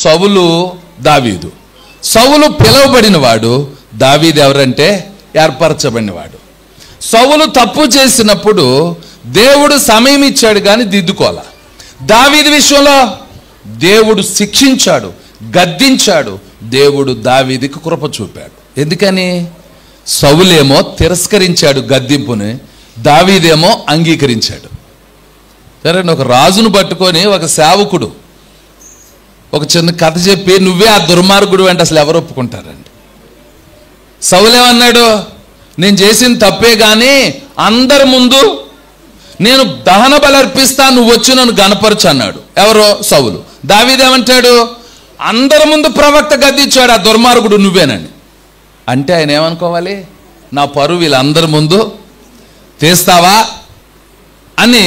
సౌలు, దావీదు. సౌలు పిలువబడినవాడు, దావీదు ఎవరంటే ఏర్పరచబడినవాడు. సౌలు తప్పు చేసినప్పుడు దేవుడు సమయం ఇచ్చాడు కానీ దిద్దుకోవాల. దావీదు విషయంలో దేవుడు శిక్షించాడు, గద్దించాడు. దేవుడు దావీదుకి కృప చూపాడు. ఎందుకని? సౌలేమో తిరస్కరించాడు గద్దింపుని, దావీదేమో అంగీకరించాడు. సరే, ఒక రాజును పట్టుకొని ఒక సేవకుడు ఒక చిన్న కథ చెప్పి నువ్వే ఆ దుర్మార్గుడు అంటే అసలు ఎవరు ఒప్పుకుంటారండి? సౌలేమన్నాడు, నేను చేసిన తప్పే కానీ అందరి ముందు నేను దహన బలి అర్పిస్తా, నువ్వు వచ్చి నన్ను గణపరచు అన్నాడు. ఎవరో? సౌలు. దావీదేమంటాడు, అందరి ముందు ప్రవక్త గద్దించాడు, ఆ దుర్మార్గుడు నువ్వేనని. అంటే ఆయన ఏమనుకోవాలి? నా పరువు వీళ్ళందరి ముందు తీస్తావా అని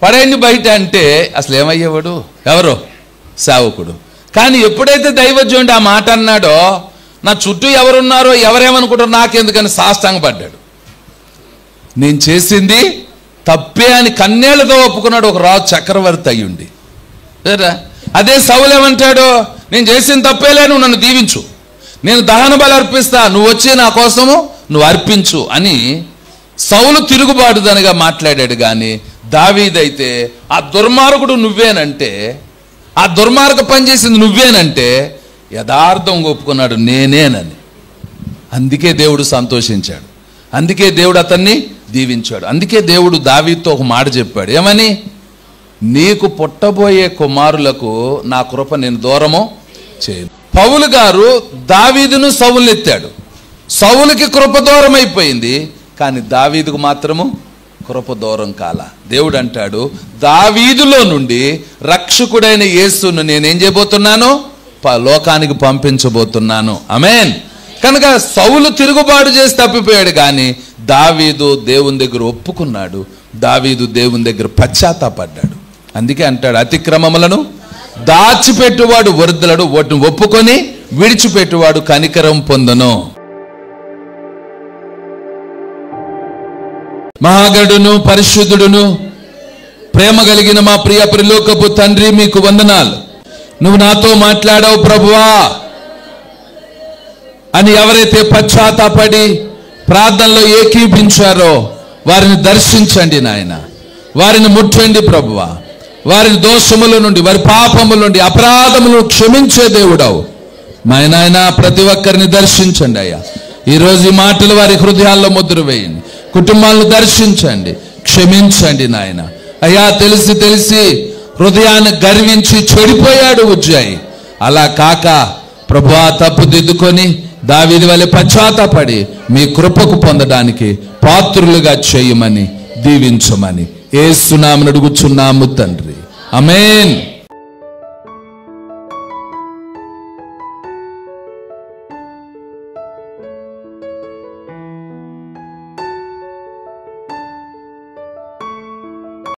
పడేయండి బయట అంటే అసలు ఏమయ్యేవాడు? ఎవరో? సేవకుడు. కానీ ఎప్పుడైతే దైవజనుడు ఆ మాట అన్నాడో, నా చుట్టూ ఎవరున్నారో ఎవరేమనుకుంటారో నాకెందుకని సాష్టాంగపడ్డాడు. నేను చేసింది తప్పే అని కన్నేళ్లతో ఒప్పుకున్నాడు ఒక రాజు చక్రవర్తి అయ్యుండి. సరే, అదే సౌలు ఏమంటాడు, నేను చేసిన తప్పేలే, నువ్వు నన్ను దీవించు, నేను దహన బలి అర్పిస్తా, నువ్వు వచ్చి నా కోసము నువ్వు అర్పించు అని సౌలు తిరుగుబాటుదనిగా మాట్లాడాడు. కానీ దావీదైతే ఆ దుర్మార్గుడు నువ్వేనంటే, ఆ దుర్మార్గ పని చేసింది నువ్వేనంటే యథార్థం ఒప్పుకున్నాడు, నేనేనని. అందుకే దేవుడు సంతోషించాడు, అందుకే దేవుడు అతన్ని దీవించాడు. అందుకే దేవుడు దావీదుతో ఒక మాట చెప్పాడు. ఏమని? నీకు పుట్టబోయే కుమారులకు నా కృప నేను దూరము చేయను. పౌలు గారు దావీదును సౌలును ఎత్తాడు. సౌలుకి కృప దూరం అయిపోయింది, కానీ దావీదుకు మాత్రము కృప దూరం కాల. దేవుడు అంటాడు, దావీదులో నుండి రక్షకుడైన యేసును నేనేం చేయబోతున్నాను? లోకానికి పంపించబోతున్నాను. ఆమేన్. కనుక సౌలు తిరుగుబాటు చేసి తప్పిపోయాడు, కానీ దావీదు దేవుని దగ్గర ఒప్పుకున్నాడు, దావీదు దేవుని దగ్గర పశ్చాత్తాపడ్డాడు. అందుకే అంటాడు, అతిక్రమములను దాచిపెట్టువాడు వర్ధలడు, వాటిని ఒప్పుకొని విడిచిపెట్టువాడు కనికరం పొందను. మహాగణుడును పరిశుద్ధుడును ప్రేమ కలిగిన మా ప్రియ పరలోకపు తండ్రి, మీకు వందనాలు. నువ్వు నాతో మాట్లాడావు ప్రభువా అని ఎవరైతే పశ్చాత్తాపడి ప్రార్థనలో ఏకీభించారో వారిని దర్శించండి నాయన, వారిని ముట్టండి ప్రభువా. వారి దోషముల నుండి, వారి పాపముల నుండి, అపరాధములను క్షమించే దేవుడవు మా నాయన. ప్రతి ఒక్కరిని దర్శించండి అయ్యా. ఈరోజు ఈ మాటలు వారి హృదయాల్లో ముద్ర వేయండి. కుటుంబాలను దర్శించండి, క్షమించండి నాయన. అయ్యా, తెలిసి తెలిసి హృదయాన్ని గర్వించి చెడిపోయాడు ఉజ్జాయి. అలా కాక ప్రభువా తప్పుదిద్దుకొని దావీదు వలె పశ్చాత్తాపడి మీ కృపకు పొందడానికి పాత్రులుగా చేయమని దీవించమని యేసు నామమున అడుగుచున్నాము తండ్రి. ఆమేన్.